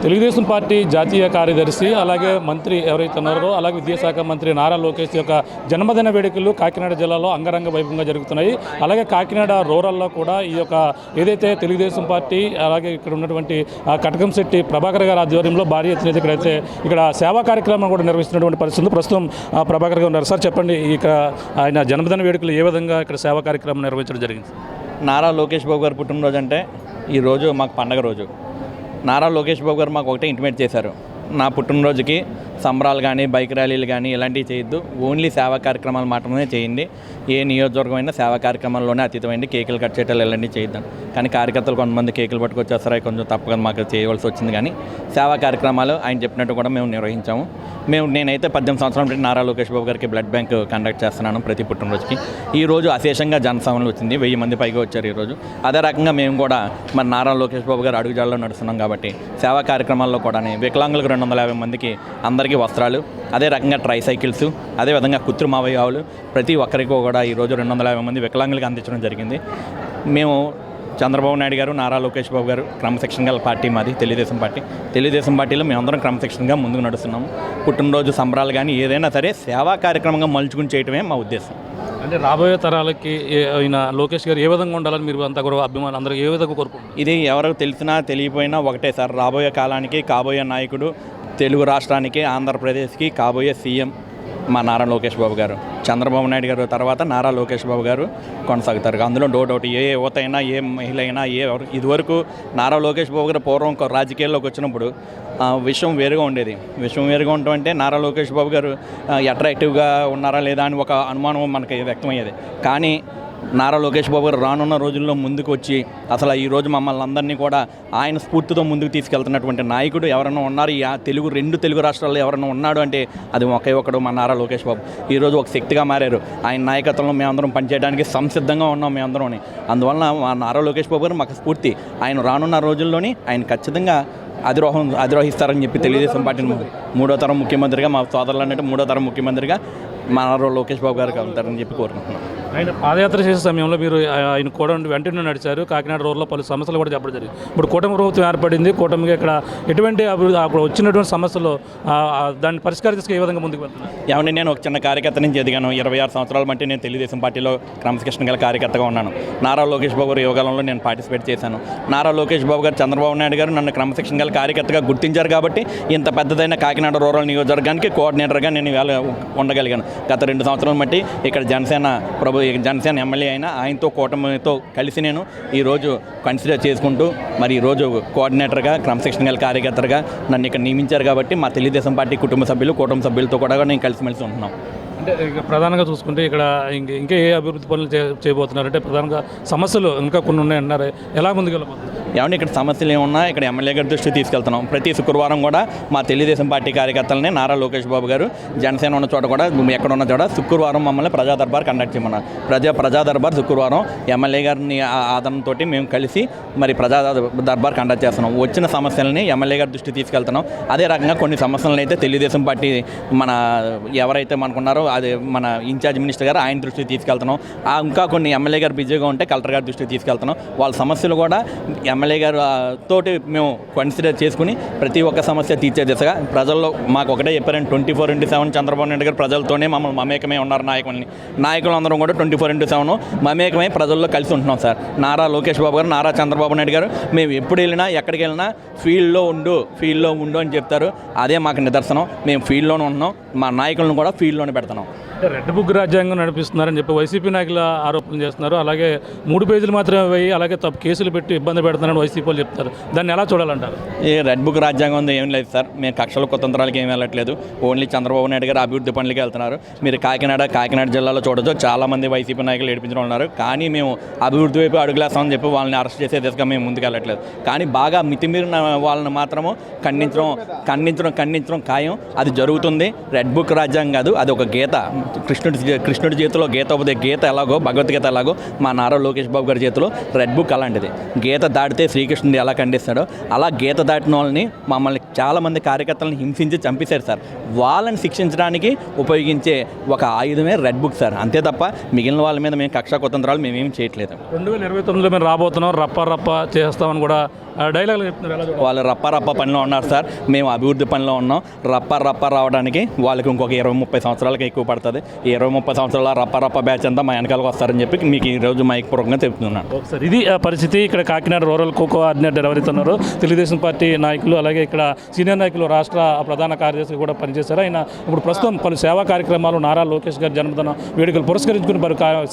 Telugu Desam party జాతీయ కార్యదర్శి అలాగే మంత్రి ఎవరైతే ఉన్నారో అలాగే విద్యాశాఖ మంత్రి నారా లోకేష్ యొక్క జన్మదిన వేడుకలు కాకినాడ జిల్లాలో అంగరంగ వైభవంగా జరుగుతున్నాయి. అలాగే కాకినాడ రూరల్లో కూడా ఈ యొక్క ఏదైతే తెలుగుదేశం పార్టీ అలాగే ఇక్కడ ఉన్నటువంటి కటకంశెట్టి ప్రభాకర్ గారి ఆధ్వర్యంలో భారీ ఎత్తున ఇక్కడైతే ఇక్కడ సేవా కార్యక్రమం కూడా నిర్వహిస్తున్నటువంటి పరిస్థితులు ప్రస్తుతం ప్రభాకర్ గారు ఉన్నారు. సార్ చెప్పండి, ఇక్కడ ఆయన జన్మదిన వేడుకలు ఏ విధంగా ఇక్కడ సేవా కార్యక్రమం నిర్వహించడం జరిగింది? నారా లోకేష్ బాబు గారు పుట్టినరోజు అంటే ఈరోజు మాకు పండగ రోజు. నారా లోకేష్ బాబు గారు మాకు ఒకటే ఇంటిమేట్ చేశారు, నా పుట్టినరోజుకి సంబరాలు కానీ బైక్ ర్యాలీలు కానీ ఇలాంటివి చేయొద్దు, ఓన్లీ సేవా కార్యక్రమాలు మాత్రమే చేయండి, ఏ నియోజకవర్గమైనా సేవా కార్యక్రమాల్లోనే అతీతమైంది, కేకులు కట్ చేయటాలు ఇలాంటివి చేయొద్దాం. కానీ కార్యకర్తలు కొంతమంది కేకులు పట్టుకొచ్చేస్తారు, కొంచెం తప్పగా మాకు చేయవలసి వచ్చింది. కానీ సేవా కార్యక్రమాలు ఆయన చెప్పినట్టు కూడా మేము నిర్వహించాము. నేనైతే 18 సంవత్సరాల నుండి నారా లోకేష్ బాబు గారికి బ్లడ్ బ్యాంక్ కండక్ట్ చేస్తున్నాను ప్రతి పుట్టినరోజుకి. ఈరోజు అశేషంగా జనసమూహం వచ్చింది, 1000 మంది పైగా వచ్చారు ఈరోజు. అదే రకంగా మేము కూడా మన నారా లోకేష్ బాబు గారు అడుగుజాడలో నడుస్తున్నాం కాబట్టి సేవా కార్యక్రమాల్లో కూడా వికలాంగులకు 250 మందికి అందరికీ వస్త్రాలు, అదే రకంగా ట్రైసైకిల్స్, అదేవిధంగా కృత్రిమ అవయవాలు ప్రతి ఒక్కరికి కూడా ఈరోజు 250 మంది వికలాంగులకు అందించడం జరిగింది. మేము చంద్రబాబు నాయుడు గారు, నారా లోకేష్ బాబు గారు క్రమశిక్షణ గల పార్టీ మాది తెలుగుదేశం పార్టీలో మేమందరం క్రమశిక్షణగా ముందుకు నడుస్తున్నాము. పుట్టినరోజు సంబరాలు కానీ ఏదైనా సరే సేవా కార్యక్రమంగా మలుచుకుని చేయటమే మా ఉద్దేశం. అంటే రాబోయే తరాలకి ఆయన లోకేష్ గారు ఏ విధంగా ఉండాలని మీరు అంతా కూడా అభిమానులు అందరూ ఏ విధంగా కోరుకుంటున్నారు? ఇది ఎవరికి తెలిసినా తెలియపోయినా ఒకటే సార్, రాబోయే కాలానికి కాబోయే నాయకుడు తెలుగు రాష్ట్రానికి, ఆంధ్రప్రదేశ్కి కాబోయే సీఎం మా నారా లోకేష్ బాబు గారు. చంద్రబాబు నాయుడు గారు తర్వాత నారా లోకేష్ బాబు గారు కొనసాగుతారు. అందులో డౌట్ ఏ యువత అయినా ఏ మహిళ అయినా ఇదివరకు నారా లోకేష్ బాబు గారు పూర్వం రాజకీయాల్లోకి వచ్చినప్పుడు విషయం వేరుగా ఉండేది. విషయం వేరుగా ఉండటం అంటే నారా లోకేష్ బాబు గారు అట్రాక్టివ్గా ఉన్నారా లేదా అని ఒక అనుమానం మనకి వ్యక్తమయ్యేది. కానీ నారా లోకేష్ బాబు గారు రానున్న రోజుల్లో ముందుకు వచ్చి అసలు ఈరోజు మమ్మల్ని అందరినీ కూడా ఆయన స్ఫూర్తితో ముందుకు తీసుకెళ్తున్నటువంటి నాయకుడు ఎవరైనా ఉన్నారు ఈ రెండు తెలుగు రాష్ట్రాల్లో ఎవరైనా ఉన్నాడు అంటే అది ఒకే ఒకడు మా నారా లోకేష్ బాబు. ఈరోజు ఒక శక్తిగా మారారు. ఆయన నాయకత్వంలో మేమందరం పనిచేయడానికి సంసిద్ధంగా ఉన్నాం మేమందరం. అందువలన మా నారా లోకేష్ బాబు గారు మాకు స్ఫూర్తి. ఆయన రానున్న రోజుల్లోని ఆయన ఖచ్చితంగా అధిరోహిస్తారని చెప్పి తెలుగుదేశం పార్టీని 3వ తరం ముఖ్యమంత్రిగా, మా సోదరులు అన్నట్టు 3వ తరం ముఖ్యమంత్రిగా మా నారా లోకేష్ బాబు గారికి అవుతారని చెప్పి కోరుకుంటున్నాం. ఆయన పాదయాత్ర చేసే సమయంలో మీరు ఆయన కూడా వెంటనే నడిచారు. కాకినాడ రోడ్లో పలు సమస్యలు కూడా చెప్పడం జరిగింది. ఇప్పుడు కూటమి ప్రభుత్వం ఏర్పడింది. కూటమికి ఇక్కడ ఎటువంటి అభివృద్ధి అప్పుడు వచ్చినటువంటి సమస్యలు దాన్ని పరిష్కరించే ఏ విధంగా ముందుకు వెళ్తున్నారు? ఏమంటే నేను ఒక చిన్న కార్యకర్త నుంచి ఎదిగాను. 26 సంవత్సరాల బట్టి నేను తెలుగుదేశం పార్టీలో క్రమశిక్షణ గల కార్యకర్తగా ఉన్నాను. నారా లోకేష్ బాబు గారు యోగాలంలో నేను పార్టిసిపేట్ చేశాను. నారా లోకేష్ బాబు గారు, చంద్రబాబు నాయుడు గారు నన్ను క్రమశిక్షణ గల కార్యకర్తగా గుర్తించారు కాబట్టి ఇంత పెద్దదైన కాకినాడ రూరల్ నియోజకవర్గానికి కోఆర్డినేటర్గా నేను ఇవాళ ఉండగలిగాను. గత 2 సంవత్సరాల బట్టి ఇక్కడ జనసేన ఎమ్మెల్యే అయినా ఆయనతో కూటమితో కలిసి నేను ఈరోజు కన్సిడర్ చేసుకుంటూ మరి ఈరోజు కోఆర్డినేటర్గా క్రమశిక్షణ గల కార్యకర్తగా నన్ను ఇక్కడ నియమించారు కాబట్టి మా తెలుగుదేశం పార్టీ కుటుంబ సభ్యులు, కూటమి సభ్యులతో కూడా నేను కలిసిమెలిసి ఉంటున్నాం. అంటే ప్రధానంగా చూసుకుంటే ఇక్కడ ఇంకా ఏ అభివృద్ధి పనులు చేయబోతున్నారు? అంటే ప్రధానంగా సమస్యలు ఇంకా కొన్ని ఉన్నాయన్నారు, ఎలా ముందుకు వెళ్ళబోతున్నారు? ఏమంటే ఇక్కడ సమస్యలు ఏమున్నా ఇక్కడ ఎమ్మెల్యే గారి దృష్టికి తీసుకెళ్తున్నాం. ప్రతి శుక్రవారం కూడా మా తెలుగుదేశం పార్టీ కార్యకర్తలని నారా లోకేష్ బాబు గారు జనసేన ఉన్న చోట కూడా ఎక్కడ ఉన్న చోట శుక్రవారం మమ్మల్ని ప్రజా దర్బార్ కండక్ట్ చేయమన్నారు. ప్రజా దర్బార్ శుక్రవారం ఎమ్మెల్యే గారిని ఆదరణతో మేము కలిసి మరి ప్రజా దర్బార్ కండక్ట్ చేస్తున్నాం. వచ్చిన సమస్యలని ఎమ్మెల్యే గారి దృష్టికి తీసుకెళ్తున్నాం. అదే రకంగా కొన్ని సమస్యలను అయితే తెలుగుదేశం పార్టీ మన ఎవరైతే మనకున్నారో అది మన ఇన్ఛార్జ్ మినిస్టర్ గారు ఆయన దృష్టికి తీసుకెళ్తున్నాం. ఇంకా కొన్ని ఎమ్మెల్యే గారు బిజీగా ఉంటే కలెక్టర్ గారి దృష్టికి తీసుకెళ్తున్నాం. వాళ్ళ సమస్యలు కూడా ఎమ్మెల్యే గారు తోటి మేము కన్సిడర్ చేసుకుని ప్రతి ఒక్క సమస్య తీర్చే దిశగా ప్రజల్లో మాకు ఒకటే చెప్పారండి, 24/7 చంద్రబాబు నాయుడు గారు ప్రజలతోనే మమ్మల్ని మమేకమై ఉన్నారు. నాయకులందరం కూడా 24/7 మమేకమై ప్రజల్లో కలిసి ఉంటున్నాం సార్. నారా లోకేష్ బాబు గారు, నారా చంద్రబాబు నాయుడు గారు మేము ఎప్పుడు వెళ్ళినా ఎక్కడికి వెళ్ళినా ఫీల్డ్లో ఉండు అని చెప్తారు. అదే మాకు నిదర్శనం. మేము ఫీల్డ్లోనే ఉంటున్నాం. మా నాయకులను కూడా ఫీల్డ్లోనే పెడుతున్నాం. అంటే రెడ్ బుక్ రాజ్యాంగం నడిపిస్తున్నారని చెప్పి వైసీపీ నాయకుల ఆరోపణలు చేస్తున్నారు. అలాగే 3 పేజీలు మాత్రమే వేయి అలాగే తప్పు కేసులు పెట్టి ఇబ్బంది పెడుతున్నారని వైసీపీ వాళ్ళు చెప్తారు. దాన్ని ఎలా చూడాలంటారు? ఈ రెడ్ బుక్ రాజ్యాంగం ఏం లేదు సార్. మేము కక్షలు కుతంత్రాలకి ఏం వెళ్ళట్లేదు. ఓన్లీ చంద్రబాబు నాయుడు గారు అభివృద్ధి పనులకి వెళ్తున్నారు. మీరు కాకినాడ జిల్లాలో చూడొచ్చు, చాలామంది వైసీపీ నాయకులు ఏడిపించడం ఉన్నారు. కానీ మేము అభివృద్ధి వైపు అడుగులేస్తామని చెప్పి వాళ్ళని అరెస్ట్ చేసే దిశగా మేము ముందుకు వెళ్ళట్లేదు. కానీ బాగా మితిమీరిన వాళ్ళని మాత్రము ఖండించడం ఖాయం. అది జరుగుతుంది. రెడ్ బుక్ రాజ్యాంగం కాదు, అది ఒక గీత. కృష్ణుడి చేతిలో గీత ఎలాగో, భగవద్గీత ఎలాగో మా నారా లోకేష్ బాబు గారి చేతిలో రెడ్ బుక్ అలాంటిది. గీత దాటితే శ్రీకృష్ణుడు ఎలా ఖండిస్తాడో అలా గీత దాటిన వాళ్ళని మమ్మల్ని చాలామంది కార్యకర్తలను హింసించి చంపేశారు సార్. వాళ్ళని శిక్షించడానికి ఉపయోగించే ఒక ఆయుధమే రెడ్ బుక్ సార్. అంతే తప్ప మిగిలిన వాళ్ళ మీద మేము కక్షా కుతంత్రాలు మేమేం చేయట్లేదు. 2029లో మేము రాబోతున్నాం, రప్ప చేస్తామని కూడా డైలాగ్ చెప్తున్నారు ఎలా చూడాలి? వాళ్ళు రప్ప పనిలో ఉన్నారు సార్, మేము అభివృద్ధి పనిలో ఉన్నాం. రప్ప రావడానికి వాళ్ళకి ఇంకొక 20-30 సంవత్సరాలకి ఎక్కువ పడుతుంది. ఈ 20-30 సంవత్సరాల రప్ప బ్యాచ్ అంతా మా వెనకాలకు వస్తారని చెప్పి మీకు ఈరోజు మైక్ పూర్వకంగా చెప్తున్నాను. ఒకసారి ఇది పరిస్థితి. ఇక్కడ కాకినాడ రూరల్ కోఆర్డినేటర్ ఎవరైతే ఉన్నారో తెలుగుదేశం పార్టీ నాయకులు, అలాగే ఇక్కడ సీనియర్ నాయకులు, రాష్ట్ర ప్రధాన కార్యదర్శి కూడా పనిచేశారు. ఆయన ఇప్పుడు ప్రస్తుతం పలు సేవా కార్యక్రమాలు నారా లోకేష్ గారి జన్మదిన వేడుకలు పురస్కరించుకుని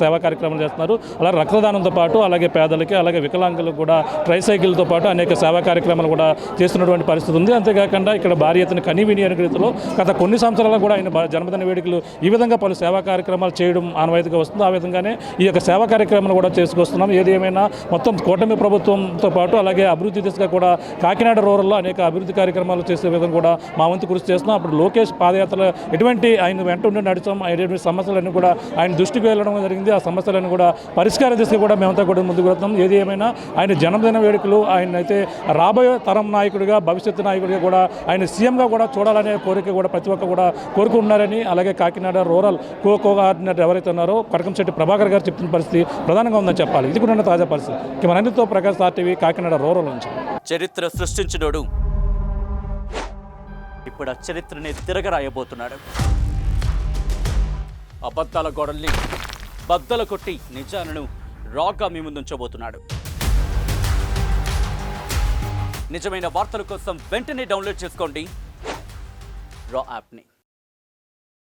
సేవా కార్యక్రమాలు చేస్తున్నారు. అలాగే రక్తదానంతో పాటు అలాగే పేదలకి అలాగే వికలాంగులకు కూడా ట్రైసైకిల్తో పాటు అనేక సేవా కార్యక్రమాలు కూడా చేస్తున్నటువంటి పరిస్థితి ఉంది. అంతేకాకుండా ఇక్కడ భారీ ఎత్తున కనీవిని రీతిలో గత కొన్ని సంవత్సరాలు కూడా ఆయన జన్మదిన వేడుకలు ఈ విధంగా పలు సేవా కార్యక్రమాలు చేయడం ఆనవాయితీగా వస్తుంది. ఆ విధంగానే ఈ యొక్క సేవా కార్యక్రమాలు కూడా చేసుకొస్తున్నాం. ఏది ఏమైనా మొత్తం కూటమి ప్రభుత్వంతో పాటు అలాగే అభివృద్ధి దిశగా కూడా కాకినాడ రూరల్లో అనేక అభివృద్ధి కార్యక్రమాలు చేసే విధంగా కూడా మా వంతు కృషి చేస్తున్నాం. అప్పుడు లోకేష్ పాదయాత్రలో ఎటువంటి ఆయన వెంట ఉండి నడిచాం, ఎటువంటి సమస్యలన్నీ కూడా ఆయన దృష్టికి వెళ్ళడం జరిగింది. ఆ సమస్యలన్నీ కూడా పరిష్కార దిశగా కూడా మేమంతా కూడా ముందుకు వెళ్తున్నాం. ఏది ఏమైనా ఆయన జన్మదిన వేడుకలు ఆయన అయితే రాబోయే తరం నాయకుడిగా, భవిష్యత్తు నాయకుడిగా కూడా ఆయన సీఎంగా కూడా చూడాలనే కోరిక కూడా ప్రతి ఒక్కరు కూడా కోరుకుంటున్నారని, అలాగే కాకినాడ రూరల్ కోఆర్డినేటర్ ఎవరైతే ఉన్నారో కడకంశెట్టి ప్రభాకర్ గారు చెప్తున్న పరిస్థితి ప్రధానంగా ఉందని చెప్పాలి. ఇది కూడా తాజా పరిస్థితి. మనందరితో ప్రకాష్ RTV కాకినాడ రూరల్ నుంచి. చరిత్ర సృష్టించినోడు ఇప్పుడు ఆ చరిత్రని తిరగరాయబోతున్నాడు. అబద్ధాల గోడల్ని బద్దలు కొట్టి నిజాలను రాగా మీ ముందుంచబోతున్నాడు. నిజమైన వార్తల కోసం వెంటనే డౌన్లోడ్ చేసుకోండి రా యాప్ని.